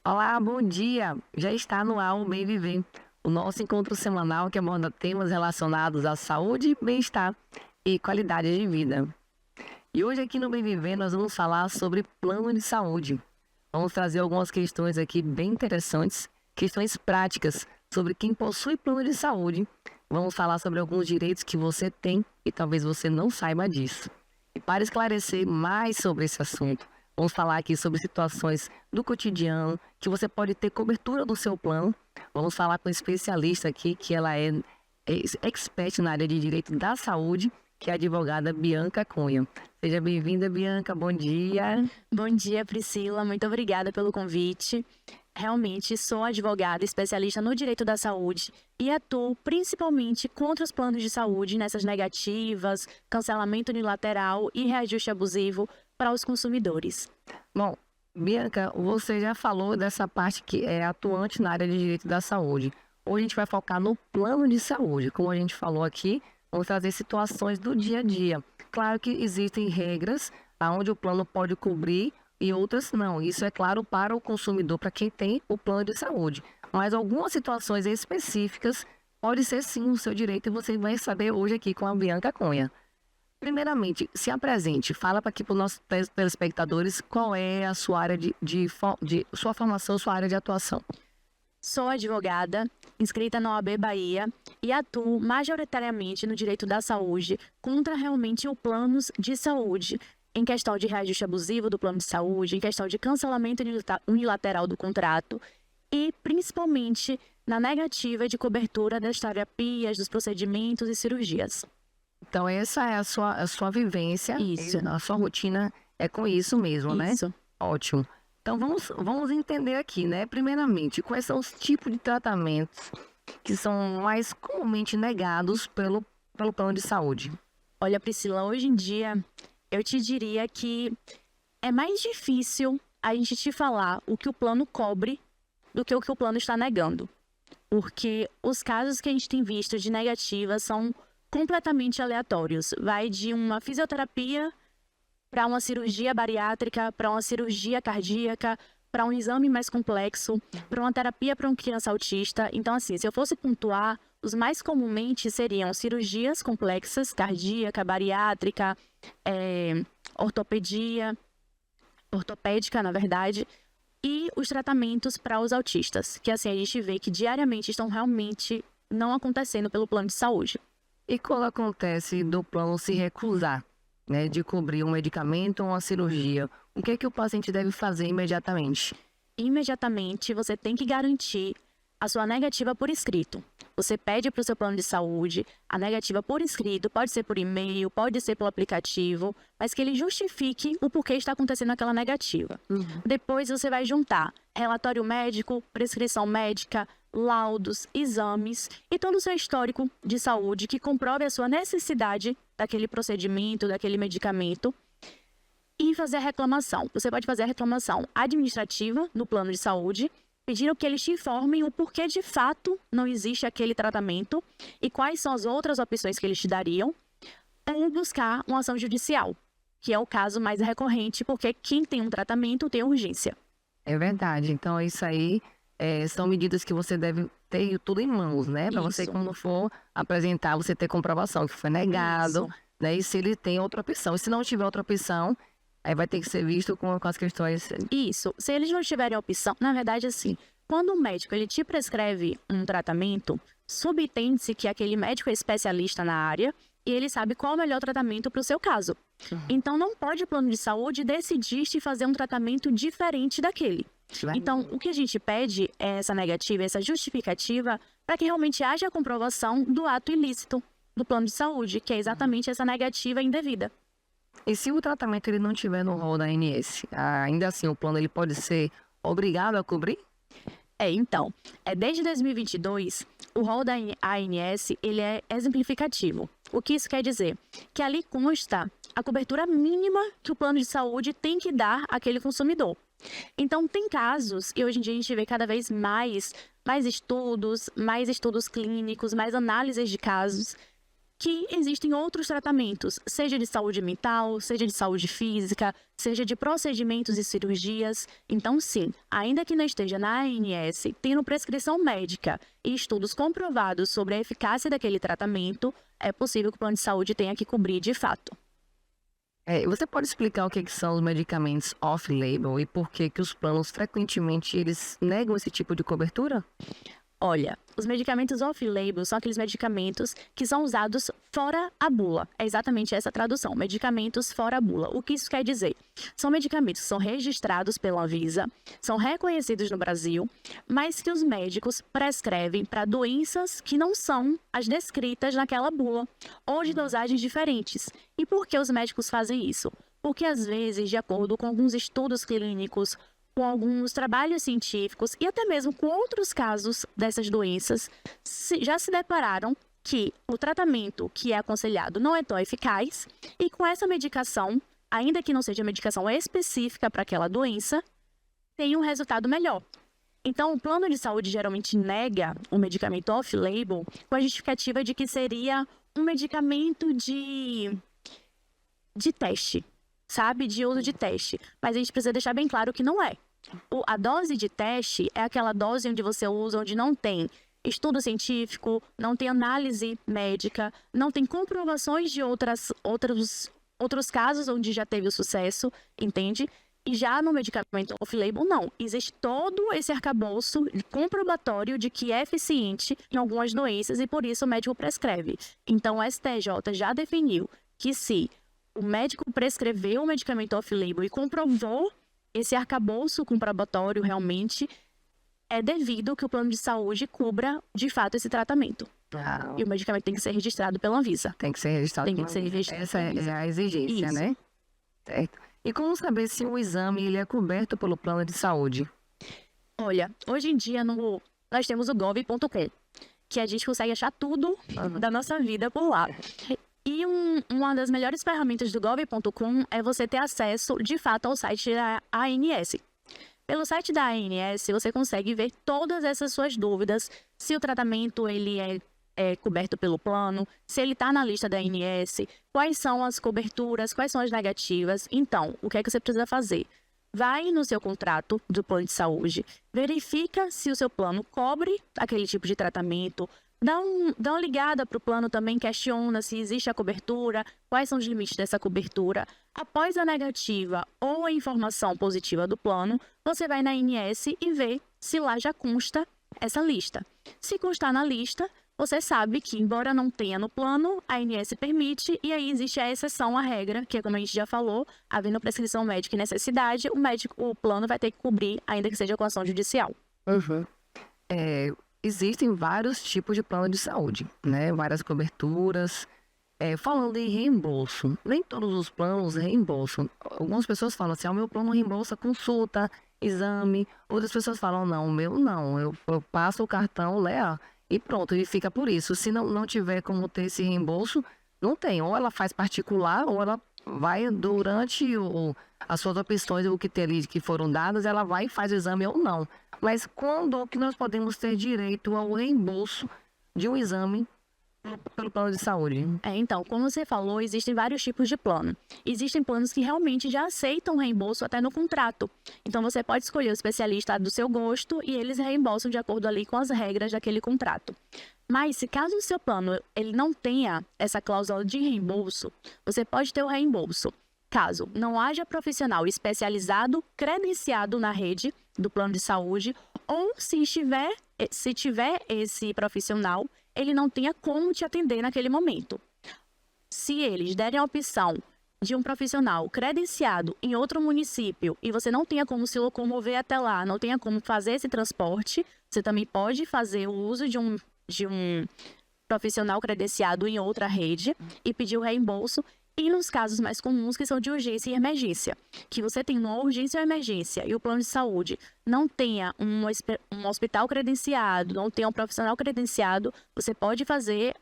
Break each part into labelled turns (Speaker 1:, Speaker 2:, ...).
Speaker 1: Olá, bom dia! Já está no ar o Bem Viver, o nosso encontro semanal que aborda temas relacionados à saúde, bem-estar e qualidade de vida. E hoje aqui no Bem Viver nós vamos falar sobre plano de saúde. Vamos trazer algumas questões aqui bem interessantes, questões práticas sobre quem possui plano de saúde. Vamos falar sobre alguns direitos que você tem e talvez você não saiba disso. E para esclarecer mais sobre esse assunto, vamos falar aqui sobre situações do cotidiano que você pode ter cobertura do seu plano. Vamos falar com uma especialista aqui, que ela é expert na área de direito da saúde, que é a advogada Bianca Cunha. Seja bem-vinda, Bianca. Bom dia.
Speaker 2: Bom dia, Priscila. Muito obrigada pelo convite. Realmente sou advogada especialista no direito da saúde e atuo principalmente contra os planos de saúde nessas negativas, cancelamento unilateral e reajuste abusivo para os consumidores.
Speaker 1: Bom, Bianca, você já falou dessa parte que é atuante na área de direito da saúde. Hoje a gente vai focar no plano de saúde. Como a gente falou aqui, vamos trazer situações do dia a dia. Claro que existem regras onde o plano pode cobrir e outras não. Isso é claro para o consumidor, para quem tem o plano de saúde. Mas algumas situações específicas pode ser sim o seu direito e você vai saber hoje aqui com a Bianca Cunha. Primeiramente, se apresente, fala para aqui para os nossos telespectadores qual é a sua área de sua formação, sua área de atuação.
Speaker 2: Sou advogada, inscrita na OAB Bahia e atuo majoritariamente no direito da saúde contra realmente o planos de saúde, em questão de reajuste abusivo do plano de saúde, em questão de cancelamento unilateral do contrato e principalmente na negativa de cobertura das terapias, dos procedimentos e cirurgias.
Speaker 1: Então essa é a sua vivência,
Speaker 2: Isso.
Speaker 1: A sua rotina é com isso mesmo, né?
Speaker 2: Isso.
Speaker 1: Ótimo. Então vamos entender aqui, né? Primeiramente, quais são os tipos de tratamentos que são mais comumente negados pelo plano de saúde?
Speaker 2: Olha, Priscila, hoje em dia eu te diria que é mais difícil a gente te falar o que o plano cobre do que o plano está negando. Porque os casos que a gente tem visto de negativa são completamente aleatórios. Vai de uma fisioterapia para uma cirurgia bariátrica, para uma cirurgia cardíaca, para um exame mais complexo, para uma terapia para uma criança autista. Então, assim, se eu fosse pontuar, os mais comumente seriam cirurgias complexas, cardíaca, bariátrica, ortopédica, na verdade, e os tratamentos para os autistas, que assim a gente vê que diariamente estão realmente não acontecendo pelo plano de saúde.
Speaker 1: E quando acontece do plano se recusar, né, de cobrir um medicamento ou uma cirurgia, o que é que o paciente deve fazer imediatamente?
Speaker 2: Imediatamente você tem que garantir a sua negativa por escrito. Você pede para o seu plano de saúde a negativa por escrito, pode ser por e-mail, pode ser pelo aplicativo, mas que ele justifique o porquê está acontecendo aquela negativa. Depois você vai juntar relatório médico, prescrição médica, laudos, exames e todo o seu histórico de saúde que comprove a sua necessidade daquele procedimento, daquele medicamento e fazer a reclamação. Você pode fazer a reclamação administrativa no plano de saúde, pedindo que eles te informem o porquê de fato não existe aquele tratamento e quais são as outras opções que eles te dariam, ou buscar uma ação judicial, que é o caso mais recorrente, porque quem tem um tratamento tem urgência.
Speaker 1: É verdade. Então, isso aí são medidas que você deve ter tudo em mãos, né? Para você, quando for apresentar, você ter comprovação que foi negado, né? E se ele tem outra opção. E se não tiver outra opção, aí vai ter que ser visto com as questões.
Speaker 2: Isso. Se eles não tiverem opção, na verdade, assim, quando o médico ele te prescreve um tratamento, subentende-se que aquele médico é especialista na área e ele sabe qual é o melhor tratamento para o seu caso. Então, não pode o plano de saúde decidir te fazer um tratamento diferente daquele. Então, o que a gente pede é essa negativa, essa justificativa, para que realmente haja a comprovação do ato ilícito do plano de saúde, que é exatamente essa negativa indevida.
Speaker 1: E se o tratamento ele não tiver no rol da ANS, ainda assim o plano ele pode ser obrigado a cobrir?
Speaker 2: Então, desde 2022, o rol da ANS ele é exemplificativo. O que isso quer dizer? Que ali consta a cobertura mínima que o plano de saúde tem que dar àquele consumidor. Então, tem casos, e hoje em dia a gente vê cada vez mais estudos clínicos, mais análises de casos, que existem outros tratamentos, seja de saúde mental, seja de saúde física, seja de procedimentos e cirurgias. Então, sim, ainda que não esteja na ANS, tendo prescrição médica e estudos comprovados sobre a eficácia daquele tratamento, é possível que o plano de saúde tenha que cobrir de fato.
Speaker 1: Você pode explicar o que são os medicamentos off-label e por que os planos frequentemente eles negam esse tipo de cobertura?
Speaker 2: Olha, os medicamentos off-label são aqueles medicamentos que são usados fora a bula. É exatamente essa a tradução, medicamentos fora a bula. O que isso quer dizer? São medicamentos que são registrados pela Anvisa, são reconhecidos no Brasil, mas que os médicos prescrevem para doenças que não são as descritas naquela bula, ou de dosagens diferentes. E por que os médicos fazem isso? Porque, às vezes, de acordo com alguns estudos clínicos, com alguns trabalhos científicos e até mesmo com outros casos dessas doenças, já se depararam que o tratamento que é aconselhado não é tão eficaz e com essa medicação, ainda que não seja medicação específica para aquela doença, tem um resultado melhor. Então, o plano de saúde geralmente nega o medicamento off-label com a justificativa de que seria um medicamento de teste, sabe? De uso de teste. Mas a gente precisa deixar bem claro que não é. A dose de teste é aquela dose onde você usa, onde não tem estudo científico, não tem análise médica, não tem comprovações de outros casos onde já teve o sucesso, entende? E já no medicamento off-label, não. Existe todo esse arcabouço comprobatório de que é eficiente em algumas doenças e por isso o médico prescreve. Então, o STJ já definiu que se o médico prescreveu o medicamento off-label e comprovou esse arcabouço comprobatório realmente, é devido que o plano de saúde cubra, de fato, esse tratamento. E o medicamento tem que ser registrado pela Anvisa.
Speaker 1: Tem que ser registrado pela Anvisa. Essa é a exigência, isso, né? Certo. E como saber se o exame ele é coberto pelo plano de saúde?
Speaker 2: Olha, hoje em dia nós temos o gov.com, que a gente consegue achar tudo da nossa vida por lá. E uma das melhores ferramentas do gov.com é você ter acesso, de fato, ao site da ANS. Pelo site da ANS, você consegue ver todas essas suas dúvidas, se o tratamento ele é coberto pelo plano, se ele está na lista da ANS, quais são as coberturas, quais são as negativas. Então, o que é que você precisa fazer? Vai no seu contrato do plano de saúde, verifica se o seu plano cobre aquele tipo de tratamento, dá uma ligada para o plano também, questiona se existe a cobertura, quais são os limites dessa cobertura. Após a negativa ou a informação positiva do plano, você vai na ANS e vê se lá já consta essa lista. Se constar na lista, você sabe que, embora não tenha no plano, a ANS permite, e aí existe a exceção à regra, que é como a gente já falou, havendo prescrição médica e necessidade, o plano vai ter que cobrir, ainda que seja com ação judicial.
Speaker 1: Existem vários tipos de plano de saúde, né? Várias coberturas. Falando em reembolso, nem todos os planos reembolsam. Algumas pessoas falam assim, o meu plano reembolsa consulta, exame. Outras pessoas falam, não, o meu não. Eu passo o cartão, e pronto, e fica por isso. Se não tiver como ter esse reembolso, não tem. Ou ela faz particular, ou ela vai durante as suas opções, o que foram dadas, ela vai e faz o exame ou não. Mas quando que nós podemos ter direito ao reembolso de um exame pelo plano de saúde?
Speaker 2: Então, como você falou, existem vários tipos de plano. Existem planos que realmente já aceitam reembolso até no contrato. Então, você pode escolher o especialista do seu gosto e eles reembolsam de acordo ali com as regras daquele contrato. Mas, se caso o seu plano ele não tenha essa cláusula de reembolso, você pode ter o reembolso caso não haja profissional especializado credenciado na rede do plano de saúde ou se tiver esse profissional, ele não tenha como te atender naquele momento. Se eles derem a opção de um profissional credenciado em outro município e você não tenha como se locomover até lá, não tenha como fazer esse transporte, você também pode fazer o uso de um profissional credenciado em outra rede e pedir o reembolso. E nos casos mais comuns, que são de urgência e emergência, que você tem uma urgência ou emergência e o plano de saúde não tenha um hospital credenciado, não tenha um profissional credenciado, você pode fazer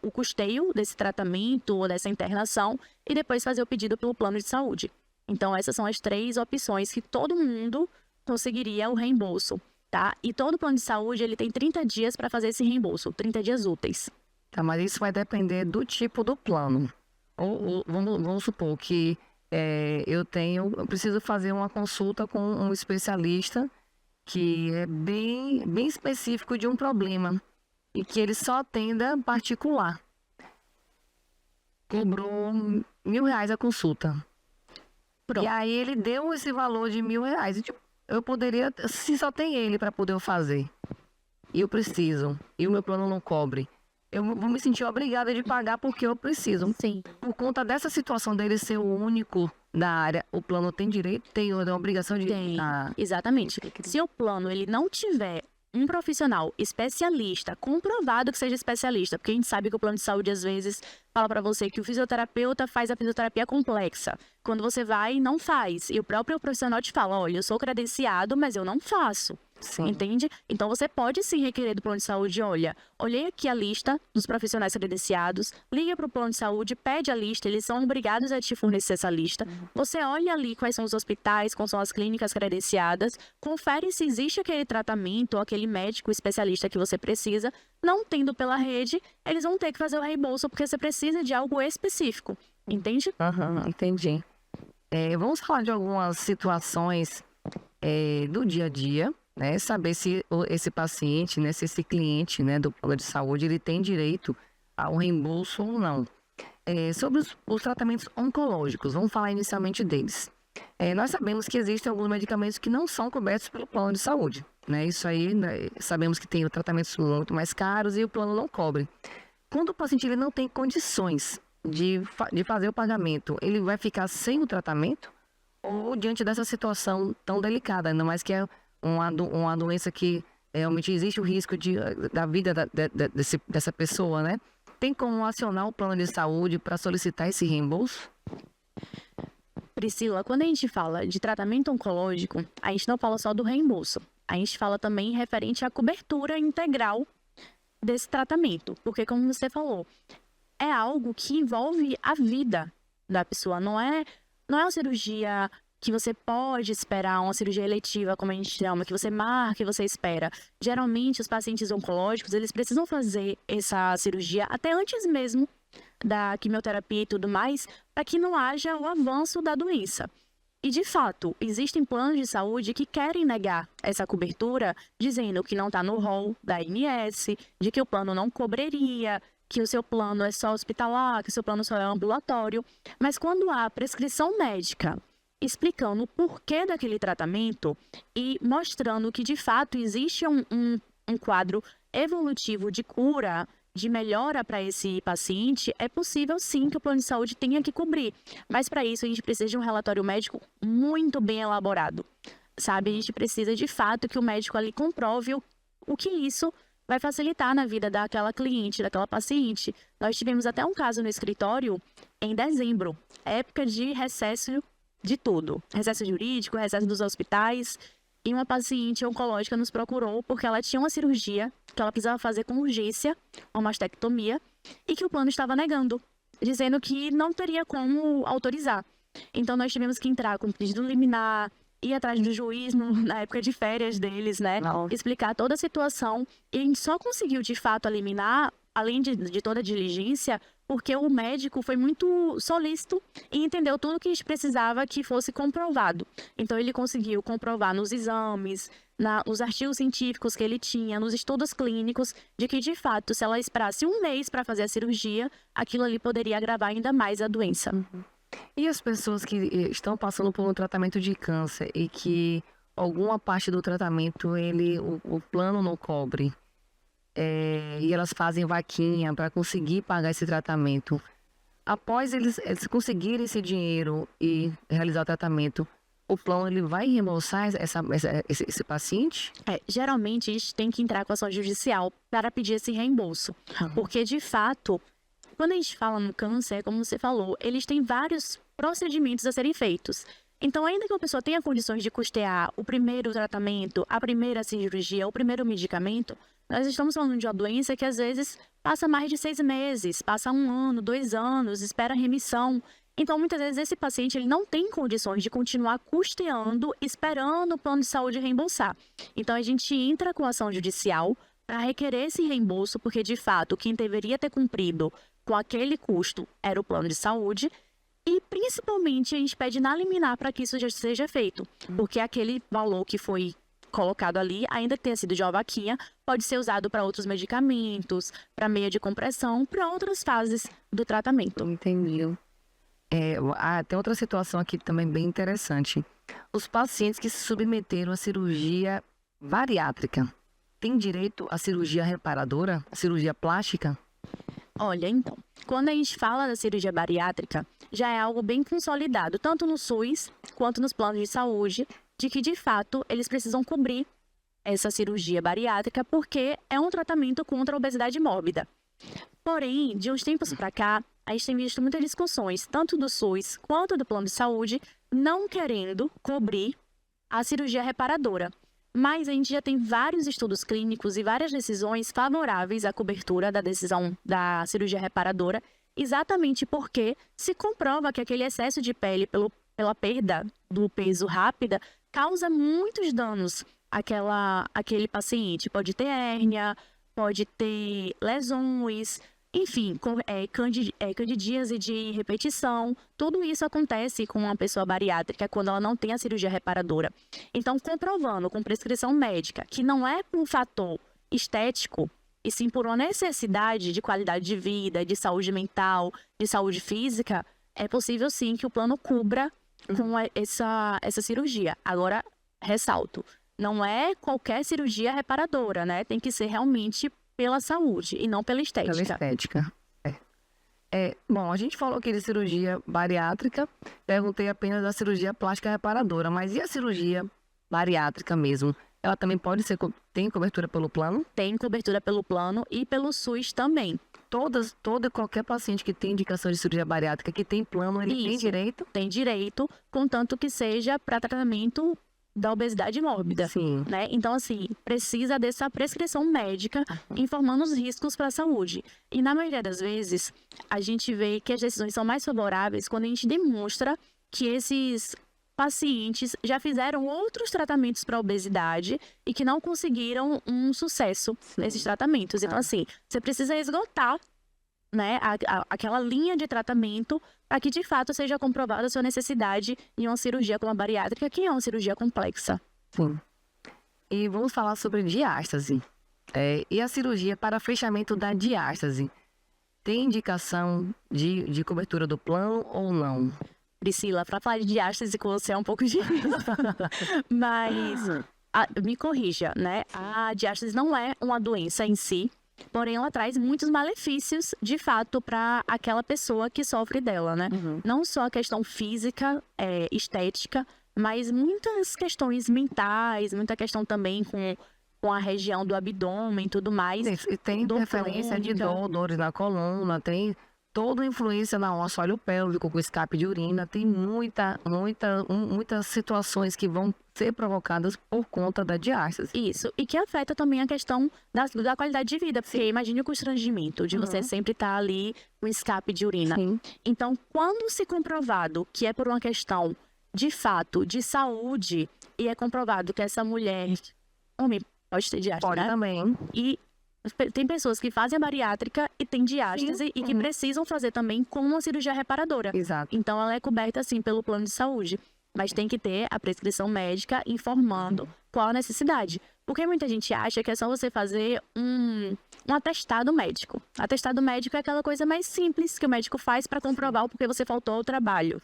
Speaker 2: o custeio desse tratamento ou dessa internação e depois fazer o pedido pelo plano de saúde. Então, essas são as 3 opções que todo mundo conseguiria o reembolso, tá? E todo plano de saúde, ele tem 30 dias para fazer esse reembolso, 30 dias úteis.
Speaker 1: Tá, mas isso vai depender do tipo do plano. Vamos supor que eu preciso fazer uma consulta com um especialista que é bem específico de um problema e que ele só atenda particular. Cobrou R$ 1.000 a consulta.
Speaker 2: Pronto.
Speaker 1: E aí ele deu esse valor de R$ 1.000. E, tipo, eu poderia, se só tem ele para poder fazer, e eu preciso, e o meu plano não cobre, eu vou me sentir obrigada de pagar porque eu preciso.
Speaker 2: Sim.
Speaker 1: Por conta dessa situação dele ser o único da área, o plano tem direito, tem a obrigação de...
Speaker 2: Tem, exatamente. Se o plano ele não tiver um profissional especialista, comprovado que seja especialista, porque a gente sabe que o plano de saúde às vezes fala para você que o fisioterapeuta faz a fisioterapia complexa. Quando você vai, não faz. E o próprio profissional te fala, olha, eu sou credenciado, mas eu não faço.
Speaker 1: Sim.
Speaker 2: Entende? Então você pode sim requerer do plano de saúde, olha, olhei aqui a lista dos profissionais credenciados, liga para o plano de saúde, pede a lista, eles são obrigados a te fornecer essa lista. Você olha ali quais são os hospitais, quais são as clínicas credenciadas, confere se existe aquele tratamento ou aquele médico especialista que você precisa. Não tendo pela rede, eles vão ter que fazer o reembolso porque você precisa de algo específico. Entende?
Speaker 1: Entendi. Vamos falar de algumas situações do dia a dia, né? Saber se esse paciente, né, se esse cliente, né, do plano de saúde, ele tem direito ao reembolso ou não. Sobre os tratamentos oncológicos, vamos falar inicialmente deles. Nós sabemos que existem alguns medicamentos que não são cobertos pelo plano de saúde, né? Isso aí, né, sabemos que tem tratamentos muito mais caros e o plano não cobre. Quando o paciente ele não tem condições de fazer o pagamento, ele vai ficar sem o tratamento? Ou diante dessa situação tão delicada, ainda mais que é uma doença que realmente existe o risco da vida dessa pessoa, né? Tem como acionar o plano de saúde para solicitar esse reembolso?
Speaker 2: Priscila, quando a gente fala de tratamento oncológico, a gente não fala só do reembolso. A gente fala também referente à cobertura integral desse tratamento. Porque, como você falou, é algo que envolve a vida da pessoa. Não é uma cirurgia que você pode esperar, uma cirurgia eletiva, como a gente chama, que você marca e você espera. Geralmente, os pacientes oncológicos, eles precisam fazer essa cirurgia até antes mesmo da quimioterapia e tudo mais, para que não haja o avanço da doença. E, de fato, existem planos de saúde que querem negar essa cobertura, dizendo que não está no rol da ANS, de que o plano não cobriria, que o seu plano é só hospitalar, que o seu plano só é ambulatório. Mas quando há prescrição médica explicando o porquê daquele tratamento e mostrando que, de fato, existe um quadro evolutivo de cura, de melhora para esse paciente, é possível sim que o plano de saúde tenha que cobrir. Mas para isso a gente precisa de um relatório médico muito bem elaborado. Sabe, a gente precisa de fato que o médico ali comprove o que isso vai facilitar na vida daquela cliente, daquela paciente. Nós tivemos até um caso no escritório em dezembro, época de recesso de tudo. Recesso jurídico, recesso dos hospitais. E uma paciente oncológica nos procurou porque ela tinha uma cirurgia que ela precisava fazer com urgência, uma mastectomia, e que o plano estava negando, dizendo que não teria como autorizar. Então, nós tivemos que entrar com pedido liminar, ir atrás do juiz na época de férias deles, né? Explicar toda a situação. E a gente só conseguiu, de fato, eliminar, além de toda a diligência, porque o médico foi muito solícito e entendeu tudo que a gente precisava que fosse comprovado. Então, ele conseguiu comprovar nos exames, nos artigos científicos que ele tinha, nos estudos clínicos, de que, de fato, se ela esperasse um mês para fazer a cirurgia, aquilo ali poderia agravar ainda mais a doença.
Speaker 1: E as pessoas que estão passando por um tratamento de câncer e que alguma parte do tratamento o plano não cobre, e elas fazem vaquinha para conseguir pagar esse tratamento, após eles conseguirem esse dinheiro e realizar o tratamento, o plano ele vai reembolsar esse paciente?
Speaker 2: Geralmente a gente tem que entrar com ação judicial para pedir esse reembolso, porque de fato, quando a gente fala no câncer, como você falou, eles têm vários procedimentos a serem feitos. Então, ainda que a pessoa tenha condições de custear o primeiro tratamento, a primeira cirurgia, o primeiro medicamento, nós estamos falando de uma doença que às vezes passa mais de 6 meses, passa 1 ano, 2 anos, espera remissão. Então, muitas vezes, esse paciente ele não tem condições de continuar custeando, esperando o plano de saúde reembolsar. Então, a gente entra com ação judicial para requerer esse reembolso, porque de fato quem deveria ter cumprido com aquele custo era o plano de saúde. E, principalmente, a gente pede na liminar para que isso já seja feito, porque aquele valor que foi colocado ali, ainda que tenha sido de uma vaquinha, pode ser usado para outros medicamentos, para meia de compressão, para outras fases do tratamento.
Speaker 1: Entendi. Tem outra situação aqui também bem interessante. Os pacientes que se submeteram à cirurgia bariátrica têm direito à cirurgia reparadora, à cirurgia plástica?
Speaker 2: Olha, então, quando a gente fala da cirurgia bariátrica, já é algo bem consolidado, tanto no SUS quanto nos planos de saúde, de que, de fato, eles precisam cobrir essa cirurgia bariátrica porque é um tratamento contra a obesidade mórbida. Porém, de uns tempos para cá, a gente tem visto muitas discussões, tanto do SUS quanto do plano de saúde, não querendo cobrir a cirurgia reparadora. Mas a gente já tem vários estudos clínicos e várias decisões favoráveis à cobertura da decisão da cirurgia reparadora, exatamente porque se comprova que aquele excesso de pele pela perda do peso rápida causa muitos danos àquele paciente. Pode ter hérnia, pode ter lesões, enfim, candidíase de repetição. Tudo isso acontece com uma pessoa bariátrica quando ela não tem a cirurgia reparadora. Então, comprovando com prescrição médica que não é por um fator estético, e sim por uma necessidade de qualidade de vida, de saúde mental, de saúde física, é possível sim que o plano cubra com essa cirurgia. Agora, ressalto, não é qualquer cirurgia reparadora, né? Tem que ser realmente pela saúde e não pela estética.
Speaker 1: Pela estética. Bom, a gente falou aqui de cirurgia bariátrica, perguntei apenas da cirurgia plástica reparadora, mas e a cirurgia bariátrica mesmo? Ela também tem cobertura pelo plano?
Speaker 2: Tem cobertura pelo plano e pelo SUS também.
Speaker 1: Todo e qualquer paciente que tem indicação de cirurgia bariátrica, que tem plano, ele tem direito?
Speaker 2: Tem direito, contanto que seja para tratamento da obesidade mórbida.
Speaker 1: Sim.
Speaker 2: Né? Então, assim, precisa dessa prescrição médica informando os riscos para a saúde. E na maioria das vezes, a gente vê que as decisões são mais favoráveis quando a gente demonstra que esses pacientes já fizeram outros tratamentos para obesidade e que não conseguiram um sucesso nesses tratamentos. Então, assim, você precisa esgotar, né, aquela linha de tratamento para que, de fato, seja comprovada a sua necessidade em uma cirurgia como a bariátrica, que é uma cirurgia complexa.
Speaker 1: Sim. E vamos falar sobre diástase. E a cirurgia para fechamento da diástase? Tem indicação de cobertura do plano ou não?
Speaker 2: Priscila, para falar de diástase com você é um pouco difícil. Mas, me corrija, né? A diástase não é uma doença em si, porém ela traz muitos malefícios, de fato, para aquela pessoa que sofre dela, né? Não só a questão física, estética, mas muitas questões mentais, muita questão também com a região do abdômen e tudo mais.
Speaker 1: E tem interferência de dores na coluna, tem toda influência na o assoalho pélvico, com escape de urina. Tem muitas situações que vão ser provocadas por conta da diástase.
Speaker 2: Isso, e que afeta também a questão da qualidade de vida, porque imagine o constrangimento de você sempre estar ali com escape de urina.
Speaker 1: Sim.
Speaker 2: Então, quando se comprovado que é por uma questão, de fato, de saúde, e é comprovado que essa mulher, homem, pode ter diástase,
Speaker 1: Pode
Speaker 2: né?
Speaker 1: também.
Speaker 2: E tem pessoas que fazem a bariátrica e têm diástase e que precisam fazer também com uma cirurgia reparadora.
Speaker 1: Exato.
Speaker 2: Então, ela é coberta, assim, pelo plano de saúde. Mas tem que ter a prescrição médica informando qual a necessidade. Porque muita gente acha que é só você fazer um atestado médico. Atestado médico é aquela coisa mais simples que o médico faz para comprovar o porquê você faltou ao trabalho.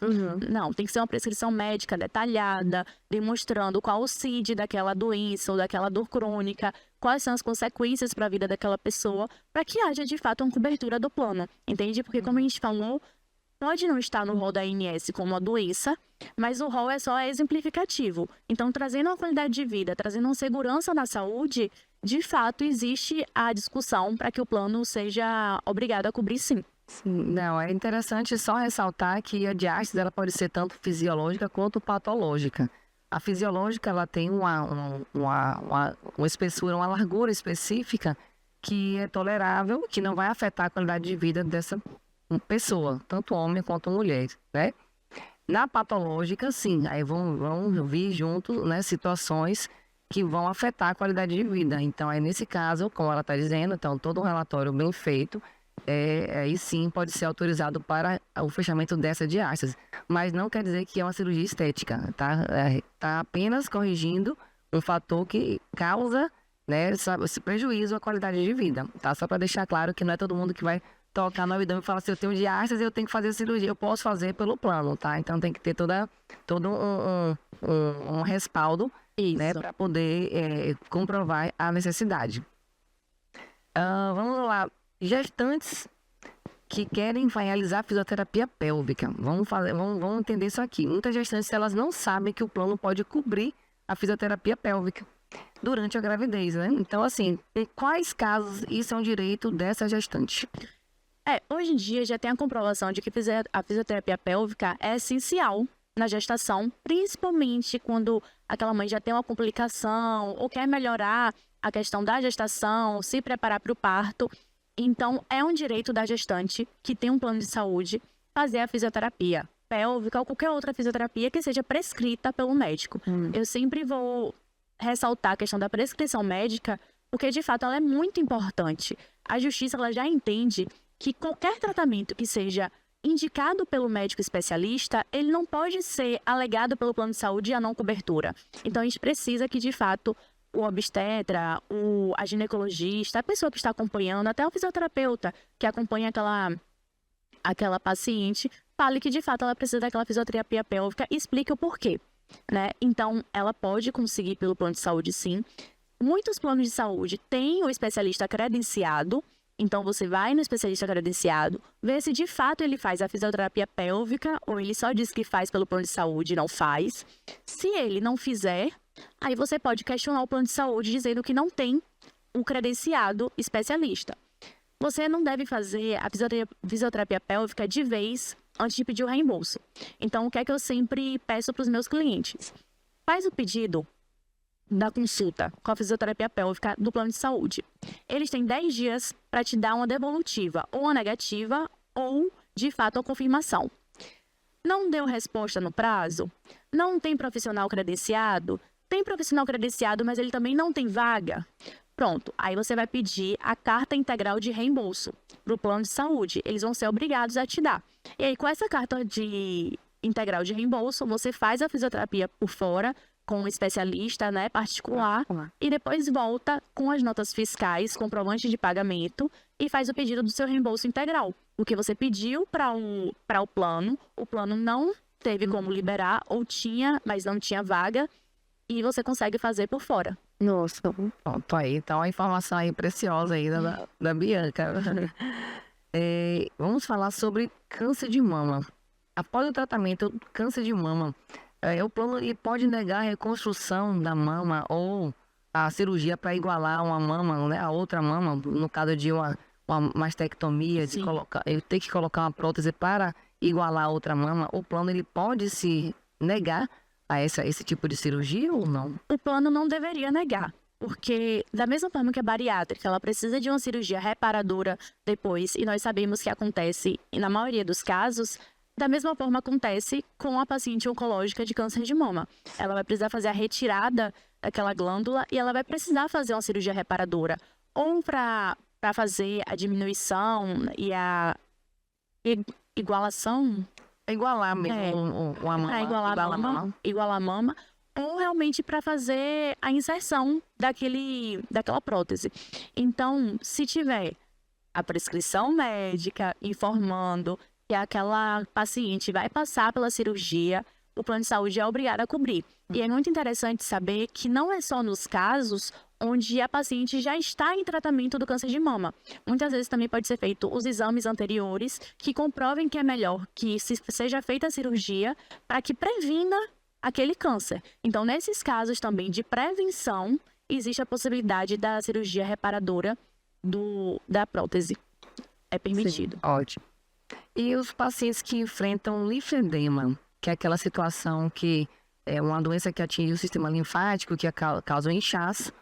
Speaker 2: Não, tem que ser uma prescrição médica detalhada, demonstrando qual o CID daquela doença ou daquela dor crônica, quais são as consequências para a vida daquela pessoa, para que haja, de fato, uma cobertura do plano. Entende? Porque, como a gente falou, pode não estar no rol da ANS como uma doença, mas o rol é só exemplificativo. Então, trazendo uma qualidade de vida, trazendo uma segurança na saúde, de fato, existe a discussão para que o plano seja obrigado a cobrir, sim.
Speaker 1: Sim, não, é interessante só ressaltar que a diástase ela pode ser tanto fisiológica quanto patológica. A fisiológica ela tem uma espessura, uma largura específica que é tolerável, que não vai afetar a qualidade de vida dessa pessoa, tanto homem quanto mulher, né? Na patológica, sim, aí vão vir junto, né, situações que vão afetar a qualidade de vida. Então, aí nesse caso, como ela está dizendo, então todo um relatório bem feito, aí sim pode ser autorizado para o fechamento dessa diástase. Mas não quer dizer que é uma cirurgia estética, tá? Tá apenas corrigindo um fator que causa, né, esse prejuízo à qualidade de vida, tá? Só para deixar claro que não é todo mundo que vai tocar no ouvidão e falar assim, eu tenho diástase, eu tenho que fazer cirurgia, eu posso fazer pelo plano, tá? Então tem que ter todo um respaldo, né, para poder comprovar a necessidade. Vamos lá, gestantes que querem realizar fisioterapia pélvica. Vamos entender isso aqui. Muitas gestantes, elas não sabem que o plano pode cobrir a fisioterapia pélvica durante a gravidez, né? Então, assim, em quais casos isso é um direito dessa gestante?
Speaker 2: Hoje em dia já tem a comprovação de que a fisioterapia pélvica é essencial na gestação, principalmente quando aquela mãe já tem uma complicação ou quer melhorar a questão da gestação, se preparar para o parto. Então, é um direito da gestante que tem um plano de saúde fazer a fisioterapia pélvica ou qualquer outra fisioterapia que seja prescrita pelo médico. Eu sempre vou ressaltar a questão da prescrição médica, porque de fato ela é muito importante. A justiça ela já entende que qualquer tratamento que seja indicado pelo médico especialista, ele não pode ser alegado pelo plano de saúde a não cobertura. Então, a gente precisa que, de fato, o obstetra, a ginecologista, a pessoa que está acompanhando, até o fisioterapeuta que acompanha aquela paciente, fale que, de fato, ela precisa daquela fisioterapia pélvica e explique o porquê, né? Então, ela pode conseguir pelo plano de saúde, sim. Muitos planos de saúde têm o especialista credenciado. Então, você vai no especialista credenciado, vê se de fato ele faz a fisioterapia pélvica ou ele só diz que faz pelo plano de saúde e não faz. Se ele não fizer, aí você pode questionar o plano de saúde dizendo que não tem um credenciado especialista. Você não deve fazer a fisioterapia pélvica de vez antes de pedir o reembolso. Então, o que é que eu sempre peço para os meus clientes? Faz o pedido da consulta com a fisioterapia pélvica do plano de saúde. Eles têm 10 dias para te dar uma devolutiva, ou uma negativa, ou, de fato, a confirmação. Não deu resposta no prazo? Não tem profissional credenciado? Tem profissional credenciado, mas ele também não tem vaga? Pronto, aí você vai pedir a carta integral de reembolso para o plano de saúde. Eles vão ser obrigados a te dar. E aí, com essa carta integral de reembolso, você faz a fisioterapia por fora, com um especialista, né, particular, e depois volta com as notas fiscais, comprovante de pagamento, e faz o pedido do seu reembolso integral. O que você pediu para o plano não teve como liberar, ou tinha, mas não tinha vaga, e você consegue fazer por fora.
Speaker 1: Nossa, pronto aí, então a informação aí preciosa aí da Bianca. Vamos falar sobre câncer de mama. Após o tratamento do câncer de mama, o plano ele pode negar a reconstrução da mama ou a cirurgia para igualar uma mama, né, a outra mama, no caso de uma mastectomia, de eu ter que colocar uma prótese para igualar a outra mama. O plano ele pode se negar a esse tipo de cirurgia ou não?
Speaker 2: O plano não deveria negar, porque da mesma forma que a bariátrica, ela precisa de uma cirurgia reparadora depois, e nós sabemos que acontece na maioria dos casos. Da mesma forma acontece com a paciente oncológica de câncer de mama. Ela vai precisar fazer a retirada daquela glândula e ela vai precisar fazer uma cirurgia reparadora. Ou para fazer a diminuição e a igualação.
Speaker 1: Igualar mesmo a mama.
Speaker 2: Igualar a mama. Ou realmente para fazer a inserção daquela prótese. Então, se tiver a prescrição médica informando que aquela paciente vai passar pela cirurgia, o plano de saúde é obrigado a cobrir. E é muito interessante saber que não é só nos casos onde a paciente já está em tratamento do câncer de mama. Muitas vezes também pode ser feito os exames anteriores que comprovem que é melhor que seja feita a cirurgia para que previna aquele câncer. Então, nesses casos também de prevenção, existe a possibilidade da cirurgia reparadora da prótese. É permitido.
Speaker 1: Sim, ótimo. E os pacientes que enfrentam linfedema, que é aquela situação que é uma doença que atinge o sistema linfático, que causa um inchaço,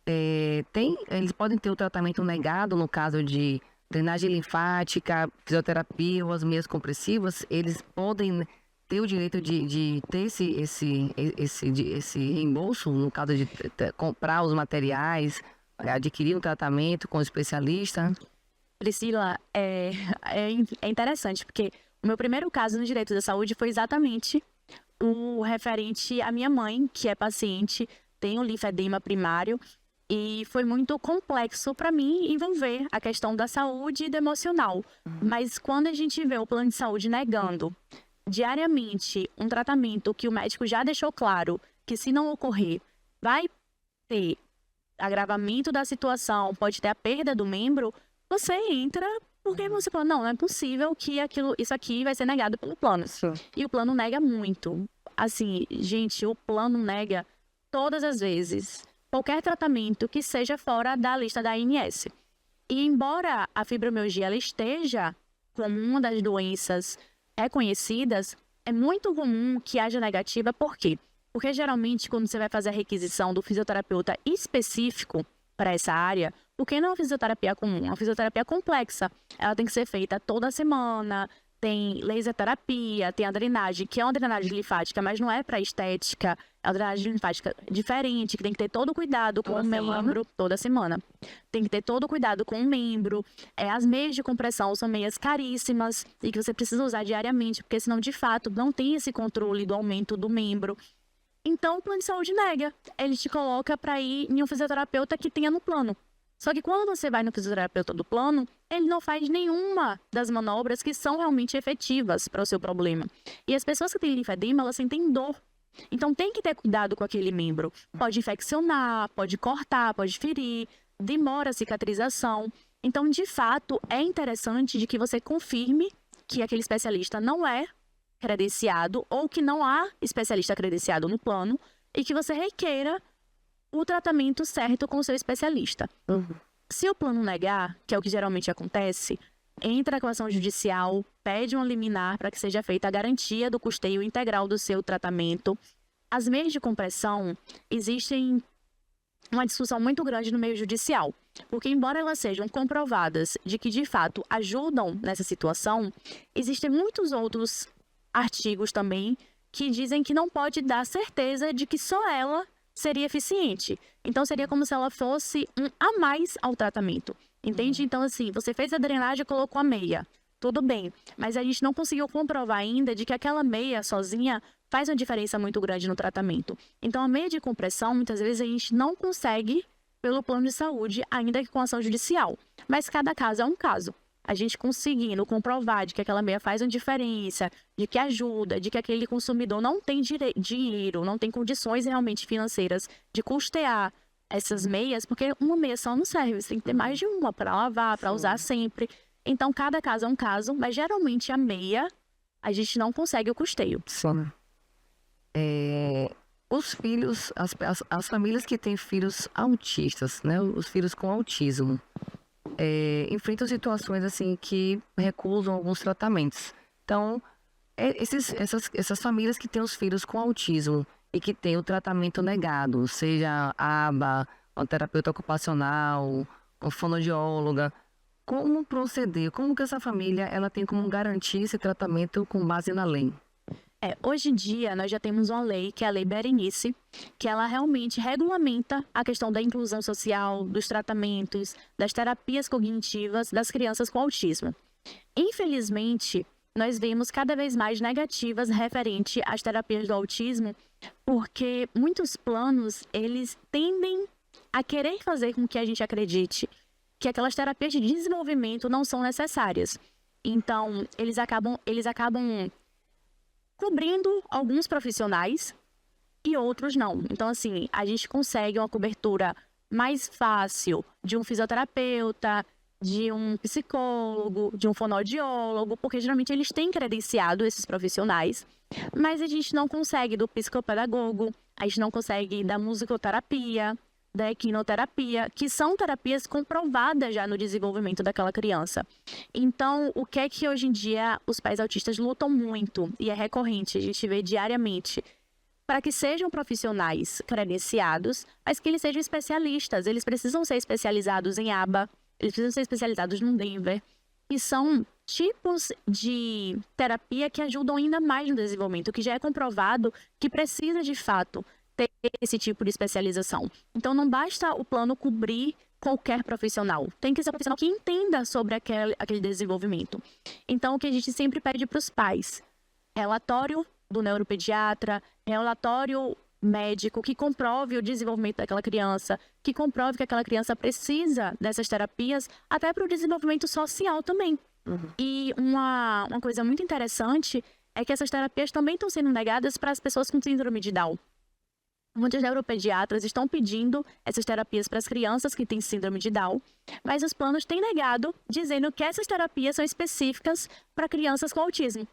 Speaker 1: eles podem ter o tratamento negado no caso de drenagem linfática, fisioterapia ou as meias compressivas, eles podem ter o direito de ter esse reembolso, no caso de comprar os materiais, adquirir um tratamento com o especialista?
Speaker 2: Priscila, é interessante, porque o meu primeiro caso no direito da saúde foi exatamente o referente à minha mãe, que é paciente, tem um linfedema primário, e foi muito complexo para mim envolver a questão da saúde e do emocional. Mas quando a gente vê o plano de saúde negando diariamente um tratamento que o médico já deixou claro que, se não ocorrer, vai ter agravamento da situação, pode ter a perda do membro, você entra porque você fala, não é possível que isso aqui vai ser negado pelo plano.
Speaker 1: Sim.
Speaker 2: E o plano nega muito. Assim, gente, o plano nega todas as vezes qualquer tratamento que seja fora da lista da ANS. E embora a fibromialgia ela esteja como uma das doenças reconhecidas, é muito comum que haja negativa. Por quê? Porque geralmente quando você vai fazer a requisição do fisioterapeuta específico para essa área, porque não é uma fisioterapia comum, é uma fisioterapia complexa. Ela tem que ser feita toda semana, tem laser terapia, tem a drenagem, que é uma drenagem linfática, mas não é para estética, é uma drenagem linfática diferente, que tem que ter todo o cuidado com o membro toda semana. Tem que ter todo o cuidado com o membro. As meias de compressão são meias caríssimas e que você precisa usar diariamente, porque senão, de fato, não tem esse controle do aumento do membro. Então, o plano de saúde nega. Ele te coloca para ir em um fisioterapeuta que tenha no plano. Só que quando você vai no fisioterapeuta do plano, ele não faz nenhuma das manobras que são realmente efetivas para o seu problema. E as pessoas que têm linfedema, elas sentem dor. Então tem que ter cuidado com aquele membro. Pode infeccionar, pode cortar, pode ferir, demora a cicatrização. Então, de fato, é interessante de que você confirme que aquele especialista não é credenciado ou que não há especialista credenciado no plano e que você requeira o tratamento certo com o seu especialista. Se o plano negar, que é o que geralmente acontece, entra com ação judicial, pede uma liminar para que seja feita a garantia do custeio integral do seu tratamento. As meias de compressão, existem uma discussão muito grande no meio judicial, porque embora elas sejam comprovadas de que de fato ajudam nessa situação, existem muitos outros artigos também que dizem que não pode dar certeza de que só ela seria eficiente. Então, seria como se ela fosse um a mais ao tratamento. Entende? Então, assim, você fez a drenagem e colocou a meia. Tudo bem. Mas a gente não conseguiu comprovar ainda de que aquela meia sozinha faz uma diferença muito grande no tratamento. Então, a meia de compressão, muitas vezes, a gente não consegue pelo plano de saúde, ainda que com ação judicial. Mas cada caso é um caso. A gente conseguindo comprovar de que aquela meia faz uma diferença, de que ajuda, de que aquele consumidor não tem dinheiro, não tem condições realmente financeiras de custear essas meias, porque uma meia só não serve, você tem que ter mais de uma para lavar, para usar sempre. Então, cada caso é um caso, mas geralmente a meia, a gente não consegue o custeio.
Speaker 1: Sim. Os filhos, as famílias que têm filhos autistas, né? Os filhos com autismo, enfrentam situações assim que recusam alguns tratamentos. Então, essas famílias que têm os filhos com autismo e que têm o tratamento negado, seja ABA, um terapeuta ocupacional, uma fonoaudióloga, como proceder? Como que essa família ela tem como garantir esse tratamento com base na lei?
Speaker 2: Hoje em dia, nós já temos uma lei, que é a Lei Berenice, que ela realmente regulamenta a questão da inclusão social, dos tratamentos, das terapias cognitivas das crianças com autismo. Infelizmente, nós vemos cada vez mais negativas referente às terapias do autismo, porque muitos planos, eles tendem a querer fazer com que a gente acredite que aquelas terapias de desenvolvimento não são necessárias. Então, eles acabam cobrindo alguns profissionais e outros não. Então, assim, a gente consegue uma cobertura mais fácil de um fisioterapeuta, de um psicólogo, de um fonoaudiólogo, porque geralmente eles têm credenciado esses profissionais, mas a gente não consegue do psicopedagogo, a gente não consegue da musicoterapia, da equinoterapia, que são terapias comprovadas já no desenvolvimento daquela criança. Então, o que é que hoje em dia os pais autistas lutam muito, e é recorrente, a gente vê diariamente, para que sejam profissionais credenciados, mas que eles sejam especialistas. Eles precisam ser especializados em ABA, eles precisam ser especializados no Denver, que são tipos de terapia que ajudam ainda mais no desenvolvimento, que já é comprovado que precisa, de fato, ter esse tipo de especialização. Então, não basta o plano cobrir qualquer profissional. Tem que ser um profissional que entenda sobre aquele desenvolvimento. Então, o que a gente sempre pede para os pais, relatório do neuropediatra, relatório médico que comprove o desenvolvimento daquela criança, que comprove que aquela criança precisa dessas terapias, até para o desenvolvimento social também. E uma coisa muito interessante é que essas terapias também estão sendo negadas para as pessoas com síndrome de Down. Muitos neuropediatras estão pedindo essas terapias para as crianças que têm síndrome de Down, mas os planos têm negado, dizendo que essas terapias são específicas para crianças com autismo.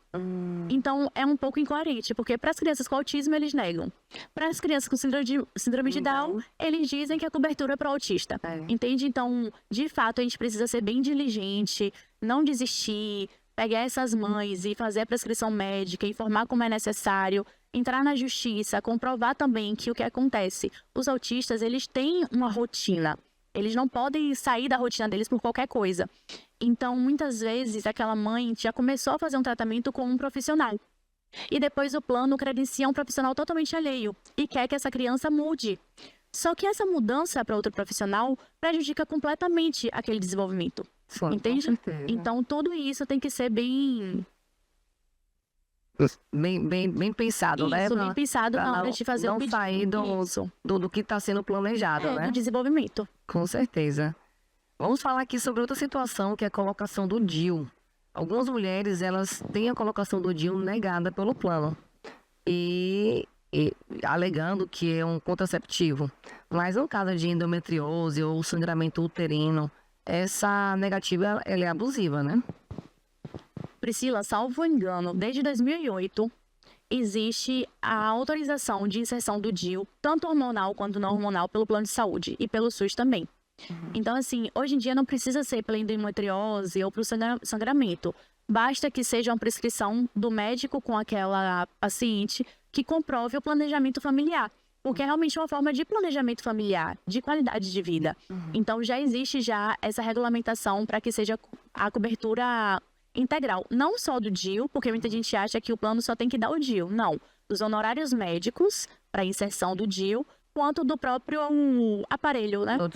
Speaker 2: Então, é um pouco incoerente, porque para as crianças com autismo, eles negam. Para as crianças com síndrome de Down, eles dizem que a cobertura é para o autista. Entende? Então, de fato, a gente precisa ser bem diligente, não desistir, pegar essas mães e fazer a prescrição médica, informar como é necessário, entrar na justiça, comprovar também que o que acontece, os autistas, eles têm uma rotina. Eles não podem sair da rotina deles por qualquer coisa. Então, muitas vezes, aquela mãe já começou a fazer um tratamento com um profissional. E depois o plano credencia um profissional totalmente alheio e quer que essa criança mude. Só que essa mudança para outro profissional prejudica completamente aquele desenvolvimento.
Speaker 1: Sim,
Speaker 2: entende?
Speaker 1: com certeza.
Speaker 2: Então, tudo isso tem que ser bem
Speaker 1: pensado, né?
Speaker 2: isso, bem pensado
Speaker 1: pra
Speaker 2: na hora de fazer
Speaker 1: não
Speaker 2: o pedido.
Speaker 1: sair
Speaker 2: Isso.
Speaker 1: do que está sendo planejado, né?
Speaker 2: Do desenvolvimento.
Speaker 1: Com certeza. Vamos falar aqui sobre outra situação, que é a colocação do DIU. Algumas mulheres, elas têm a colocação do DIU negada pelo plano. E alegando que é um contraceptivo. Mas no caso de endometriose ou sangramento uterino, essa negativa ela é abusiva, né?
Speaker 2: Priscila, salvo engano, desde 2008, existe a autorização de inserção do DIU, tanto hormonal quanto não hormonal, pelo plano de saúde e pelo SUS também. Então, assim, hoje em dia não precisa ser pela endometriose ou para o sangramento. Basta que seja uma prescrição do médico com aquela paciente que comprove o planejamento familiar. Porque é realmente uma forma de planejamento familiar, de qualidade de vida. Então, já existe essa regulamentação para que seja a cobertura integral. Não só do DIU, porque muita gente acha que o plano só tem que dar o DIU. Não. Dos honorários médicos para inserção do DIU, quanto do próprio aparelho, né? Do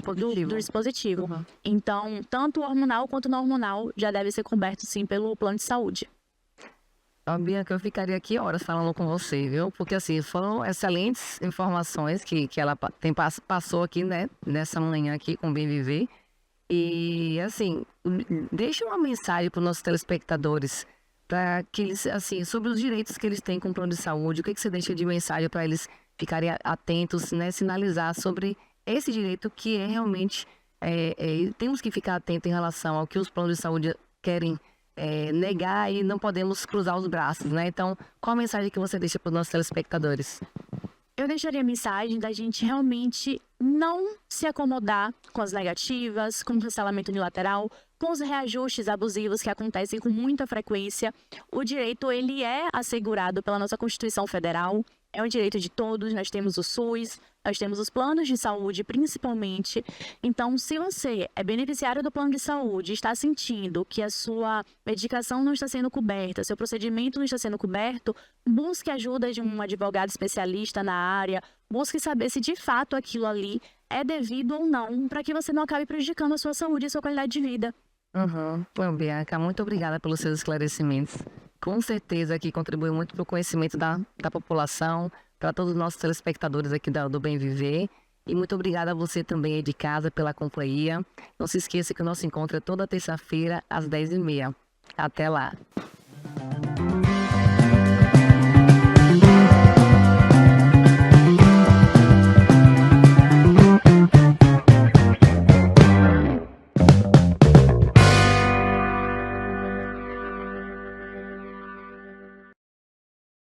Speaker 2: dispositivo. Então, tanto o hormonal quanto o não hormonal já deve ser coberto, sim, pelo plano de saúde.
Speaker 1: Bianca, eu ficaria aqui horas falando com você, viu? Porque, assim, foram excelentes informações que ela passou aqui, né? Nessa manhã aqui com o Bem Viver. E, assim, deixa uma mensagem para os nossos telespectadores, para que eles, assim, sobre os direitos que eles têm com o plano de saúde. O que você deixa de mensagem para eles ficarem atentos, né? Sinalizar sobre esse direito que é realmente... temos que ficar atentos em relação ao que os planos de saúde querem negar e não podemos cruzar os braços, né? Então, qual a mensagem que você deixa para os nossos telespectadores?
Speaker 2: Eu deixaria a mensagem da gente realmente não se acomodar com as negativas, com o cancelamento unilateral, com os reajustes abusivos que acontecem com muita frequência. O direito, ele é assegurado pela nossa Constituição Federal, é um direito de todos, nós temos o SUS, nós temos os planos de saúde, principalmente. Então, se você é beneficiário do plano de saúde e está sentindo que a sua medicação não está sendo coberta, seu procedimento não está sendo coberto, busque ajuda de um advogado especialista na área, busque saber se de fato aquilo ali é devido ou não, para que você não acabe prejudicando a sua saúde e a sua qualidade de vida.
Speaker 1: Bom, Bianca, muito obrigada pelos seus esclarecimentos. Com certeza que contribui muito para o conhecimento da população, para todos os nossos telespectadores aqui do Bem Viver. E muito obrigada a você também aí de casa pela companhia. Não se esqueça que o nosso encontro é toda terça-feira às 10h30. Até lá!